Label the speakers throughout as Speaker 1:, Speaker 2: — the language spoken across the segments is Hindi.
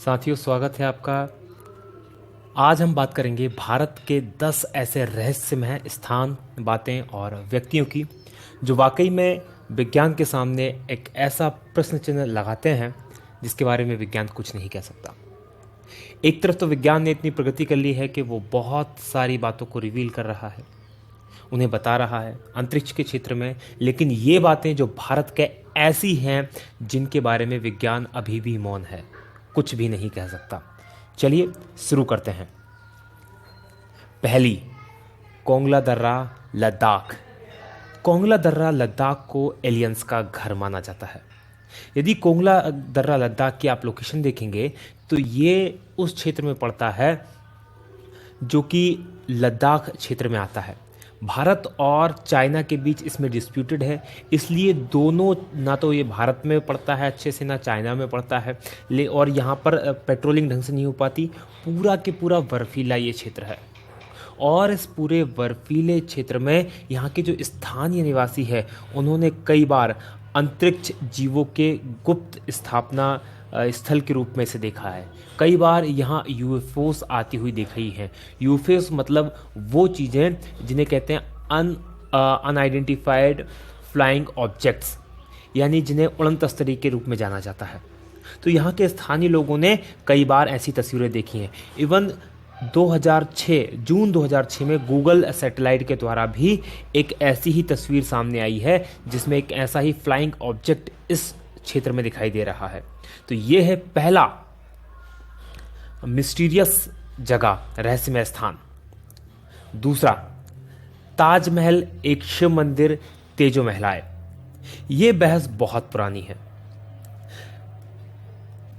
Speaker 1: साथियों, स्वागत है आपका। आज हम बात करेंगे भारत के 10 ऐसे रहस्यमय स्थान, बातें और व्यक्तियों की जो वाकई में विज्ञान के सामने एक ऐसा प्रश्न चिन्ह लगाते हैं जिसके बारे में विज्ञान कुछ नहीं कह सकता। एक तरफ तो विज्ञान ने इतनी प्रगति कर ली है कि वो बहुत सारी बातों को रिवील कर रहा है, उन्हें बता रहा है अंतरिक्ष के क्षेत्र में, लेकिन ये बातें जो भारत के ऐसी हैं जिनके बारे में विज्ञान अभी भी मौन है, कुछ भी नहीं कह सकता। चलिए शुरू करते हैं। पहली, कोंगला दर्रा, लद्दाख। कोंगला दर्रा लद्दाख को एलियंस का घर माना जाता है। यदि कोंगला दर्रा लद्दाख की आप लोकेशन देखेंगे तो ये उस क्षेत्र में पड़ता है जो कि लद्दाख क्षेत्र में आता है। भारत और चाइना के बीच इसमें डिस्प्यूटेड है, इसलिए दोनों, ना तो ये भारत में पड़ता है अच्छे से, ना चाइना में पड़ता है, और यहाँ पर पेट्रोलिंग ढंग से नहीं हो पाती। पूरा के पूरा बर्फीला ये क्षेत्र है और इस पूरे बर्फीले क्षेत्र में यहाँ के जो स्थानीय निवासी है उन्होंने कई बार अंतरिक्ष जीवों के गुप्त स्थापना स्थल के रूप में इसे देखा है। कई बार यहाँ यूएफओस आती हुई देखी है। यूएफओस मतलब वो चीज़ें जिन्हें कहते हैं अनआइडेंटिफाइड फ्लाइंग ऑब्जेक्ट्स, यानी जिन्हें उड़न तस्तरी के रूप में जाना जाता है। तो यहाँ के स्थानीय लोगों ने कई बार ऐसी तस्वीरें देखी हैं। इवन 2006 जून 2006 में गूगल सैटेलाइट के द्वारा भी एक ऐसी ही तस्वीर सामने आई है जिसमें एक ऐसा ही फ्लाइंग ऑब्जेक्ट इस क्षेत्र में दिखाई दे रहा है। तो ये है पहला मिस्टीरियस जगह, रहस्यमय स्थान। दूसरा, ताजमहल एक शिव मंदिर, तेजो महलाए। ये बहस बहुत पुरानी है।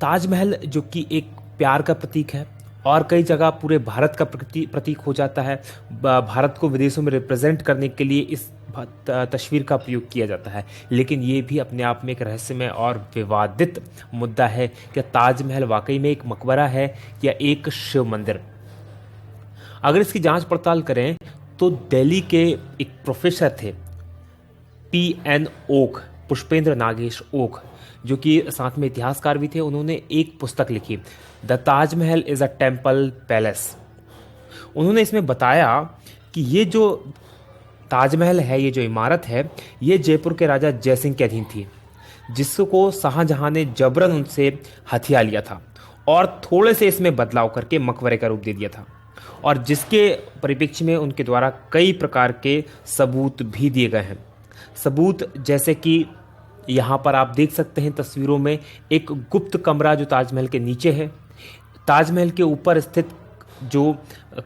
Speaker 1: ताजमहल जो कि एक प्यार का प्रतीक है और कई जगह पूरे भारत का प्रतीक हो जाता है। भारत को विदेशों में रिप्रेजेंट करने के लिए इस तस्वीर का प्रयोग किया जाता है, लेकिन ये भी अपने आप में एक रहस्यमय और विवादित मुद्दा है कि ताजमहल वाकई में एक मकबरा है या एक शिव मंदिर। अगर इसकी जांच पड़ताल करें तो दिल्ली के एक प्रोफेसर थे, PN ओक, पुष्पेंद्र नागेश ओक, जो कि साथ में इतिहासकार भी थे। उन्होंने एक पुस्तक लिखी, the Taj Mahal is a temple palace. उन्होंने इसमें बताया कि ये जो ताजमहल है, ये जो इमारत है, ये जयपुर के राजा जयसिंह के अधीन थी, जिसको शाहजहां ने जबरन उनसे हथिया लिया था और थोड़े से इसमें बदलाव करके मकबरे का रूप दे दिया था, और जिसके परिप्रेक्ष्य में उनके द्वारा कई प्रकार के सबूत भी दिए गए हैं। सबूत जैसे कि यहाँ पर आप देख सकते हैं तस्वीरों में एक गुप्त कमरा जो ताजमहल के नीचे है। ताजमहल के ऊपर स्थित जो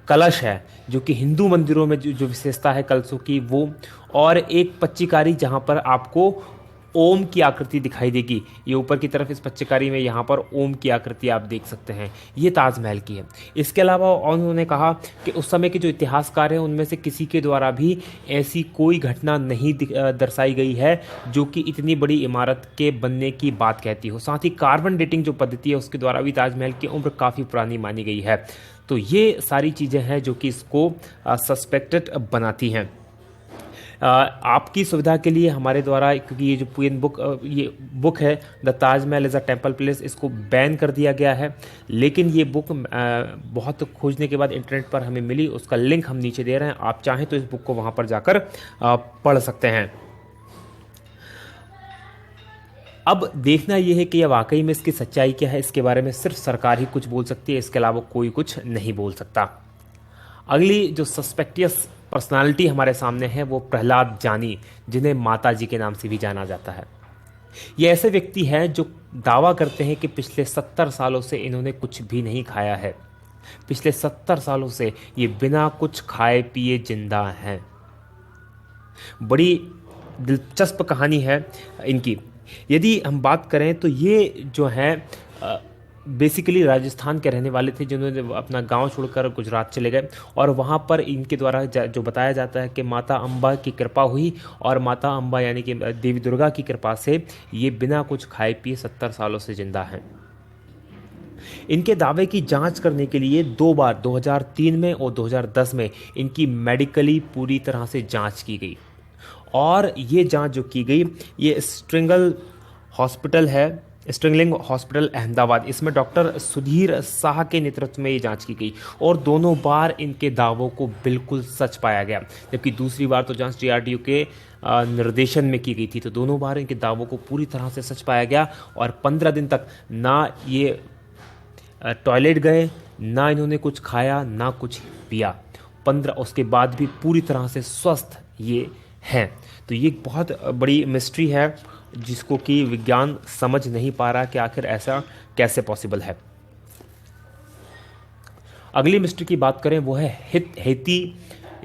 Speaker 1: कलश है, जो कि हिंदू मंदिरों में जो विशेषता है कलशों की, वो, और एक पच्चीकारी जहाँ पर आपको ओम की आकृति दिखाई देगी। ये ऊपर की तरफ इस पच्चीकारी में यहाँ पर ओम की आकृति आप देख सकते हैं, ये ताजमहल की है। इसके अलावा उन्होंने कहा कि उस समय के जो इतिहासकार हैं उनमें से किसी के द्वारा भी ऐसी कोई घटना नहीं दर्शाई गई है जो कि इतनी बड़ी इमारत के बनने की बात कहती हो। साथ ही कार्बन डेटिंग जो पद्धति है उसके द्वारा भी ताजमहल की उम्र काफ़ी पुरानी मानी गई है। तो ये सारी चीज़ें हैं जो कि इसको सस्पेक्टेड बनाती हैं। आपकी सुविधा के लिए हमारे द्वारा, क्योंकि ये जो ये बुक है the Taj Mahal is a temple palace, इसको बैन कर दिया गया है, लेकिन ये बुक बहुत खोजने के बाद इंटरनेट पर हमें मिली। उसका लिंक हम नीचे दे रहे हैं, आप चाहें तो इस बुक को वहाँ पर जाकर पढ़ सकते हैं। अब देखना यह है कि यह वाकई में इसकी सच्चाई क्या है। इसके बारे में सिर्फ सरकार ही कुछ बोल सकती है, इसके अलावा कोई कुछ नहीं बोल सकता। अगली जो सस्पेक्टियस पर्सनालिटी हमारे सामने है वो प्रहलाद जानी, जिन्हें माता जी के नाम से भी जाना जाता है। ये ऐसे व्यक्ति हैं जो दावा करते हैं कि पिछले 70 सालों से इन्होंने कुछ भी नहीं खाया है। पिछले 70 सालों से ये बिना कुछ खाए पिए जिंदा हैं। बड़ी दिलचस्प कहानी है इनकी। यदि हम बात करें तो ये जो हैं बेसिकली राजस्थान के रहने वाले थे, जिन्होंने अपना गांव छोड़कर गुजरात चले गए, और वहां पर इनके द्वारा जो बताया जाता है कि माता अम्बा की कृपा हुई, और माता अम्बा यानी कि देवी दुर्गा की कृपा से ये बिना कुछ खाए पिए 70 सालों से जिंदा हैं। इनके दावे की जांच करने के लिए 2 बार 2003 में और 2010 में इनकी मेडिकली पूरी तरह से जांच की गई, और ये जांच जो की गई, ये स्ट्रिंगल हॉस्पिटल है स्ट्रिंगलिंग हॉस्पिटल अहमदाबाद, इसमें डॉक्टर सुधीर शाह के नेतृत्व में ये जांच की गई और दोनों बार इनके दावों को बिल्कुल सच पाया गया। जबकि दूसरी बार तो जांच डीआरडीओ के निर्देशन में की गई थी, तो दोनों बार इनके दावों को पूरी तरह से सच पाया गया और 15 दिन तक ना ये टॉयलेट गए, ना इन्होंने कुछ खाया, ना कुछ पिया। 15 उसके बाद भी पूरी तरह से स्वस्थ ये हैं। तो ये एक बहुत बड़ी मिस्ट्री है जिसको कि विज्ञान समझ नहीं पा रहा कि आखिर ऐसा कैसे पॉसिबल है। अगली मिस्ट्री की बात करें वो है हेती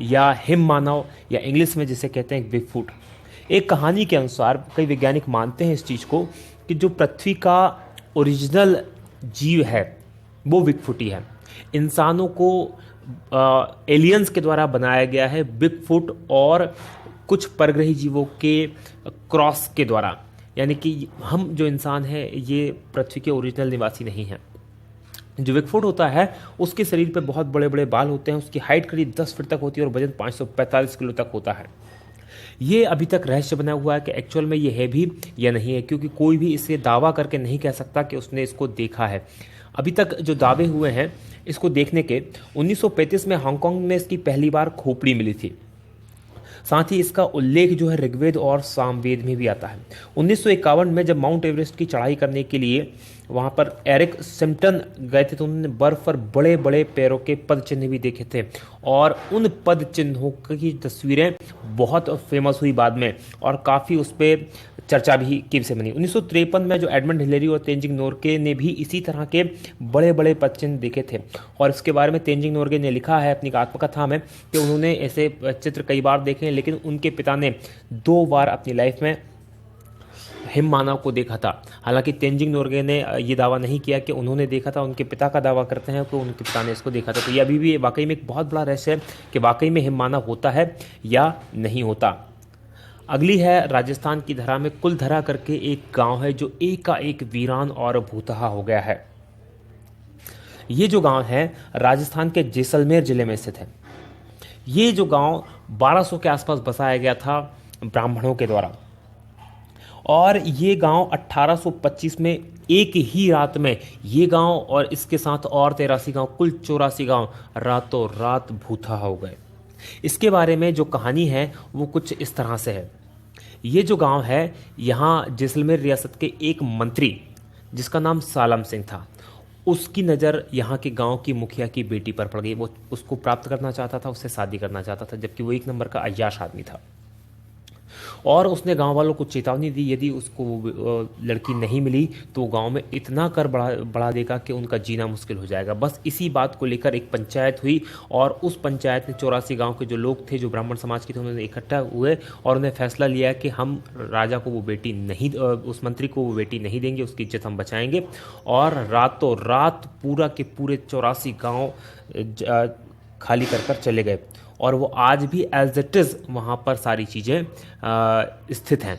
Speaker 1: या हिम मानव या इंग्लिश में जिसे कहते हैं बिगफुट। एक कहानी के अनुसार कई वैज्ञानिक मानते हैं इस चीज़ को कि जो पृथ्वी का ओरिजिनल जीव है वो बिगफुट ही है। इंसानों को एलियंस के द्वारा बनाया गया है बिगफुट और कुछ परग्रही जीवों के क्रॉस के द्वारा, यानी कि हम जो इंसान हैं ये पृथ्वी के ओरिजिनल निवासी नहीं हैं। जो बिगफुट होता है उसके शरीर पे बहुत बड़े बड़े बाल होते हैं, उसकी हाइट करीब 10 फीट तक होती है और वजन 545 किलो तक होता है। ये अभी तक रहस्य बना हुआ है कि एक्चुअल में ये है भी या नहीं है, क्योंकि कोई भी इसे दावा करके नहीं कह सकता कि उसने इसको देखा है। अभी तक जो दावे हुए हैं इसको देखने के, 1935 में हांगकांग में इसकी पहली बार खोपड़ी मिली थी। साथ ही इसका उल्लेख जो है ऋग्वेद और सामवेद में भी आता है। 1951 में जब माउंट एवरेस्ट की चढ़ाई करने के लिए वहाँ पर एरिक सिम्पटन गए थे तो उन्होंने बर्फ पर बड़े बड़े पैरों के पद चिन्ह भी देखे थे और उन पद चिन्हों की तस्वीरें बहुत फेमस हुई बाद में और काफ़ी उस पर चर्चा भी की से बनी। 1953 में जो एडमंड हिलेरी और तेंजिंग नोर्गे ने भी इसी तरह के बड़े बड़े पद चिन्ह देखे थे और इसके बारे में तेंजिंग नोर्गे ने लिखा है अपनी आत्मकथा में कि उन्होंने ऐसे चित्र कई बार देखे, लेकिन उनके पिता ने 2 बार अपनी लाइफ में हिम मानव को देखा था। हालांकि तेंजिंग नोर्गे ने ये दावा नहीं किया कि उन्होंने देखा था, उनके पिता का दावा करते हैं कि उनके पिता ने इसको देखा था। तो ये अभी भी वाकई में एक बहुत बड़ा रहस्य है कि वाकई में हिम मानव होता है या नहीं होता। अगली है राजस्थान की धरा में कुलधरा करके एक गांव है जो एकाएक वीरान और भूतहा हो गया है। ये जो गांव है राजस्थान के जैसलमेर जिले में स्थित है। ये जो गांव 1200 के आसपास बसाया गया था ब्राह्मणों के द्वारा और ये गांव 1825 में एक ही रात में ये गांव और इसके साथ और 83 गांव, कुल 84 गांव रातों रात भूतहा हो गए। इसके बारे में जो कहानी है वो कुछ इस तरह से है। ये जो गांव है यहाँ जैसलमेर रियासत के एक मंत्री जिसका नाम सालम सिंह था, उसकी नज़र यहाँ के गांव की मुखिया की बेटी पर पड़ गई। वो उसको प्राप्त करना चाहता था, उससे शादी करना चाहता था, जबकि वो 1 नंबर का अय्याश आदमी था और उसने गांव वालों को चेतावनी दी यदि उसको लड़की नहीं मिली तो गांव में इतना कर बढ़ा देगा कि उनका जीना मुश्किल हो जाएगा। बस इसी बात को लेकर एक पंचायत हुई और उस पंचायत ने 84 गांव के जो लोग थे जो ब्राह्मण समाज के थे उन्होंने इकट्ठा हुए और उन्हें फैसला लिया कि हम राजा को वो बेटी नहीं, उस मंत्री को वो बेटी नहीं देंगे, उसकी इज्जत हम बचाएंगे। और रातों रात पूरा के पूरे 84 गाँव खाली कर चले गए और वो आज भी एज इट इज़ वहाँ पर सारी चीज़ें स्थित हैं।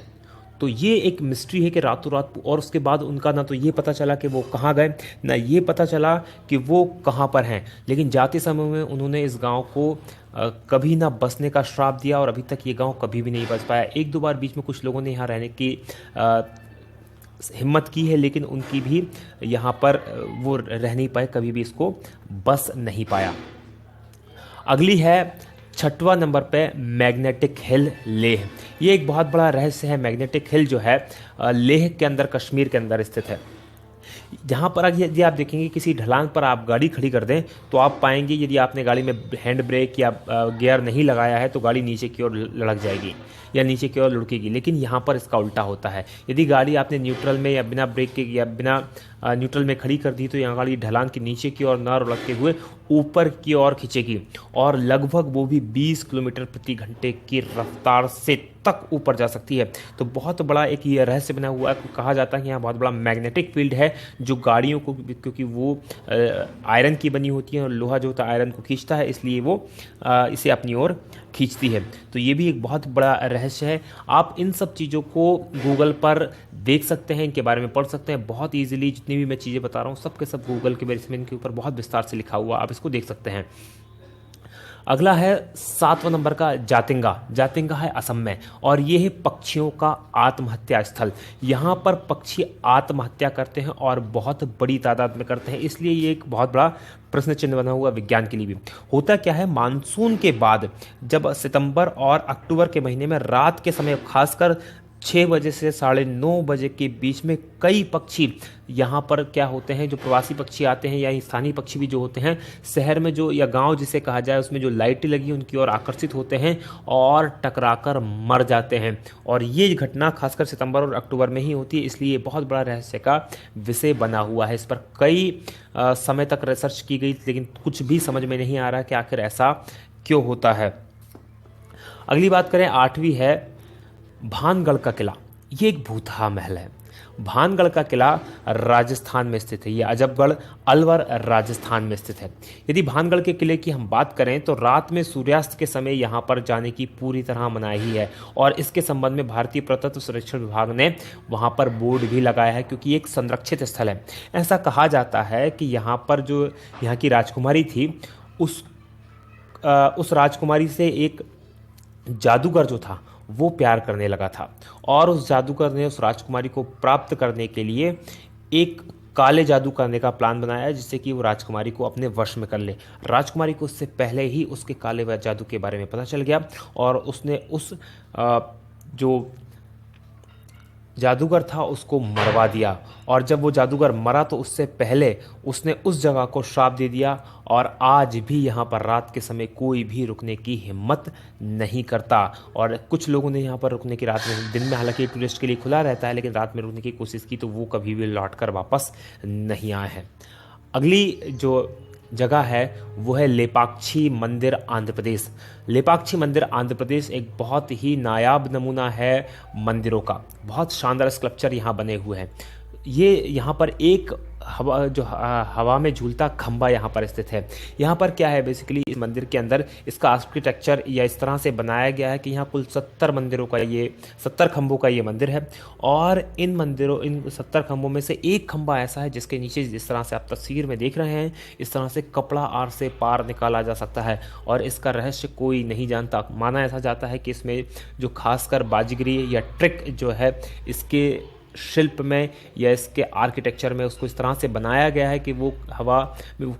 Speaker 1: तो ये एक मिस्ट्री है कि रातों रात, और उसके बाद उनका ना तो ये पता चला कि वो कहाँ गए, ना ये पता चला कि वो कहाँ पर हैं। लेकिन जाते समय में उन्होंने इस गांव को कभी ना बसने का श्राप दिया और अभी तक ये गांव कभी भी नहीं बस पाया। 1-2 बार बीच में कुछ लोगों ने यहाँ रहने की हिम्मत की है, लेकिन उनकी भी यहाँ पर वो रह नहीं पाए, कभी भी इसको बस नहीं पाया। अगली है 6वां नंबर पे मैग्नेटिक हिल लेह। ये एक बहुत बड़ा रहस्य है। मैग्नेटिक हिल जो है लेह के अंदर, कश्मीर के अंदर स्थित है। जहाँ पर यदि आप देखेंगे किसी ढलान पर आप गाड़ी खड़ी कर दें तो आप पाएंगे यदि आपने गाड़ी में हैंड ब्रेक या गियर नहीं लगाया है तो गाड़ी नीचे की ओर लुढ़क जाएगी या नीचे की ओर लुढ़केगी। लेकिन यहाँ पर इसका उल्टा होता है। यदि गाड़ी आपने न्यूट्रल में या बिना ब्रेक के या बिना न्यूट्रल में खड़ी कर दी तो यहाँ गाड़ी ढलान के नीचे की ओर न लुढ़कते हुए ऊपर की ओर खींचेगी और लगभग वो भी 20 किलोमीटर प्रति घंटे की रफ्तार से तक ऊपर जा सकती है। तो बहुत बड़ा एक ये रहस्य बना हुआ है। कहा जाता है कि यहाँ बहुत बड़ा मैग्नेटिक फील्ड है जो गाड़ियों को, क्योंकि वो आयरन की बनी होती है और लोहा जो होता है आयरन को खींचता है, इसलिए वो इसे अपनी ओर खींचती है। तो ये भी एक बहुत बड़ा रहस्य है। आप इन सब चीज़ों को गूगल पर देख सकते हैं, इनके बारे में पढ़ सकते हैं बहुत ईजिली। जितनी भी मैं चीज़ें बता रहा हूँ सब के सब गूगल के बेस में इनके ऊपर बहुत विस्तार से लिखा हुआ, आप इसको देख सकते हैं। अगला है 7वां नंबर का जातिंगा। जातिंगा है असम में और ये है पक्षियों का आत्महत्या स्थल। यहाँ पर पक्षी आत्महत्या करते हैं और बहुत बड़ी तादाद में करते हैं, इसलिए ये एक बहुत बड़ा प्रश्न चिन्ह बना हुआ विज्ञान के लिए भी। होता क्या है, मानसून के बाद जब सितंबर और अक्टूबर के महीने में रात के समय खासकर 6 बजे से 9:30 बजे के बीच में कई पक्षी यहाँ पर क्या होते हैं, जो प्रवासी पक्षी आते हैं या स्थानीय पक्षी भी जो होते हैं, शहर में जो या गांव जिसे कहा जाए उसमें जो लाइटें लगी उनकी ओर आकर्षित होते हैं और टकराकर मर जाते हैं। और ये घटना खासकर सितंबर और अक्टूबर में ही होती है, इसलिए ये बहुत बड़ा रहस्य का विषय बना हुआ है। इस पर कई समय तक रिसर्च की गई, लेकिन कुछ भी समझ में नहीं आ रहा कि आखिर ऐसा क्यों होता है। अगली बात करें, 8वीं है भानगढ़ का किला। ये एक भूतहा महल है। भानगढ़ का किला राजस्थान में स्थित है। ये अजबगढ़ अलवर राजस्थान में स्थित है। यदि भानगढ़ के किले की हम बात करें तो रात में सूर्यास्त के समय यहाँ पर जाने की पूरी तरह मनाही है और इसके संबंध में भारतीय पुरातत्व संरक्षण विभाग ने वहाँ पर बोर्ड भी लगाया है, क्योंकि एक संरक्षित स्थल है। ऐसा कहा जाता है कि यहाँ पर जो यहाँ की राजकुमारी थी उस राजकुमारी से एक जादूगर जो था वो प्यार करने लगा था और उस जादूगर ने उस राजकुमारी को प्राप्त करने के लिए एक काले जादू करने का प्लान बनाया, जिससे कि वो राजकुमारी को अपने वश में कर ले। राजकुमारी को उससे पहले ही उसके काले जादू के बारे में पता चल गया और उसने उस जो जादूगर था उसको मरवा दिया। और जब वो जादूगर मरा तो उससे पहले उसने उस जगह को श्राप दे दिया और आज भी यहाँ पर रात के समय कोई भी रुकने की हिम्मत नहीं करता। और कुछ लोगों ने यहाँ पर रुकने की, रात में, दिन में हालांकि टूरिस्ट के लिए खुला रहता है, लेकिन रात में रुकने की कोशिश की तो वो कभी भी लौट कर वापस नहीं आए हैं। अगली जो जगह है वो है लेपाक्षी मंदिर आंध्र प्रदेश। लेपाक्षी मंदिर आंध्र प्रदेश एक बहुत ही नायाब नमूना है मंदिरों का। बहुत शानदार स्कल्पचर यहाँ बने हुए हैं। ये यहाँ पर एक हवा में झूलता खंबा यहाँ पर स्थित है। यहाँ पर क्या है, बेसिकली इस मंदिर के अंदर इसका आर्किटेक्चर या इस तरह से बनाया गया है कि यहाँ कुल 70 खंभों का ये मंदिर है और इन 70 खंभों में से एक खंभा ऐसा है जिसके नीचे जिस तरह से आप तस्वीर में देख रहे हैं इस तरह से कपड़ा आर से पार निकाला जा सकता है और इसका रहस्य कोई नहीं जानता। माना ऐसा जाता है कि इसमें जो खासकर बाजीगरी या ट्रिक जो है इसके शिल्प में या इसके आर्किटेक्चर में उसको इस तरह से बनाया गया है कि वो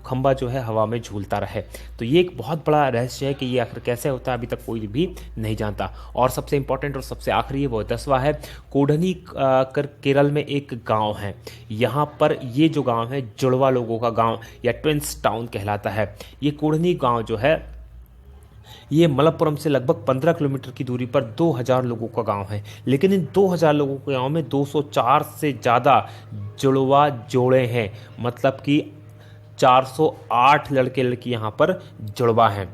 Speaker 1: खंभा जो है हवा में झूलता रहे। तो ये एक बहुत बड़ा रहस्य है कि ये आखिर कैसे होता है, अभी तक कोई भी नहीं जानता। और सबसे इंपॉर्टेंट और सबसे आखिरी है वो 10वां है कोडनी केरल में एक गांव है। यहाँ पर ये जो गांव है जुड़वा लोगों का गांव या ट्विंस टाउन कहलाता है। ये कोडनी गांव जो है ये मलप्पुरम से लगभग 15 किलोमीटर की दूरी पर 2000 लोगों का गांव है, लेकिन इन 2000 लोगों के गांव में 204 से ज़्यादा जुड़वा जोड़े हैं, मतलब कि 408 लड़के लड़की यहाँ पर जुड़वा हैं।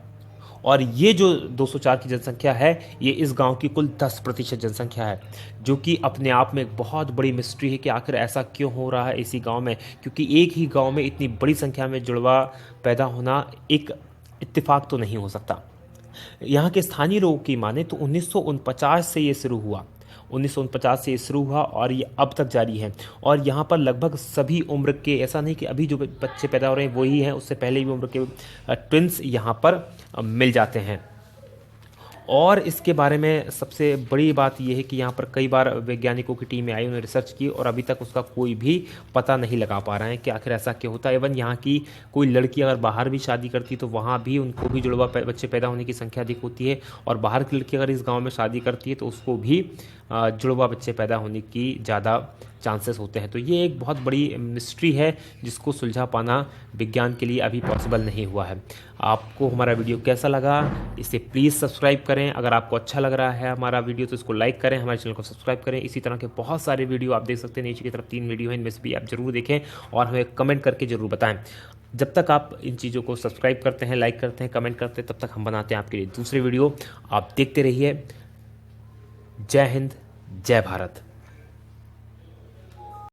Speaker 1: और ये जो 204 की जनसंख्या है ये इस गांव की कुल 10% जनसंख्या है, जो कि अपने आप में एक बहुत बड़ी मिस्ट्री है कि आखिर ऐसा क्यों हो रहा है इसी गांव में, क्योंकि एक ही गांव में इतनी बड़ी संख्या में जुड़वा पैदा होना एक इत्तेफाक तो नहीं हो सकता। यहाँ के स्थानीय लोगों की माने तो 1949 से ये शुरू हुआ। 1949 से ये शुरू हुआ और ये अब तक जारी है। और यहाँ पर लगभग सभी उम्र के, ऐसा नहीं कि अभी जो बच्चे पैदा हो रहे हैं वही हैं, उससे पहले भी उम्र के ट्विंस यहाँ पर मिल जाते हैं। और इसके बारे में सबसे बड़ी बात यह है कि यहाँ पर कई बार वैज्ञानिकों की टीमें आई, उन्होंने रिसर्च की और अभी तक उसका कोई भी पता नहीं लगा पा रहे हैं कि आखिर ऐसा क्यों होता है। इवन यहाँ की कोई लड़की अगर बाहर भी शादी करती तो वहाँ भी उनको भी जुड़वा बच्चे पैदा होने की संख्या अधिक होती है, और बाहर की लड़की अगर इस गाँव में शादी करती है तो उसको भी जुड़वा बच्चे पैदा होने की ज़्यादा चांसेस होते हैं। तो ये एक बहुत बड़ी मिस्ट्री है जिसको सुलझा पाना विज्ञान के लिए अभी पॉसिबल नहीं हुआ है। आपको हमारा वीडियो कैसा लगा इसे प्लीज़ सब्सक्राइब करें। अगर आपको अच्छा लग रहा है हमारा वीडियो तो इसको लाइक करें, हमारे चैनल को सब्सक्राइब करें। इसी तरह के बहुत सारे वीडियो आप देख सकते हैं, नीचे की तरफ 3 वीडियो हैं, इनमें से भी आप जरूर देखें और हमें कमेंट करके ज़रूर बताएं। जब तक आप इन चीज़ों को सब्सक्राइब करते हैं, लाइक करते हैं, कमेंट करते हैं, तब तक हम बनाते हैं आपके लिए दूसरे वीडियो। आप देखते रहिए। जय हिंद, जय भारत।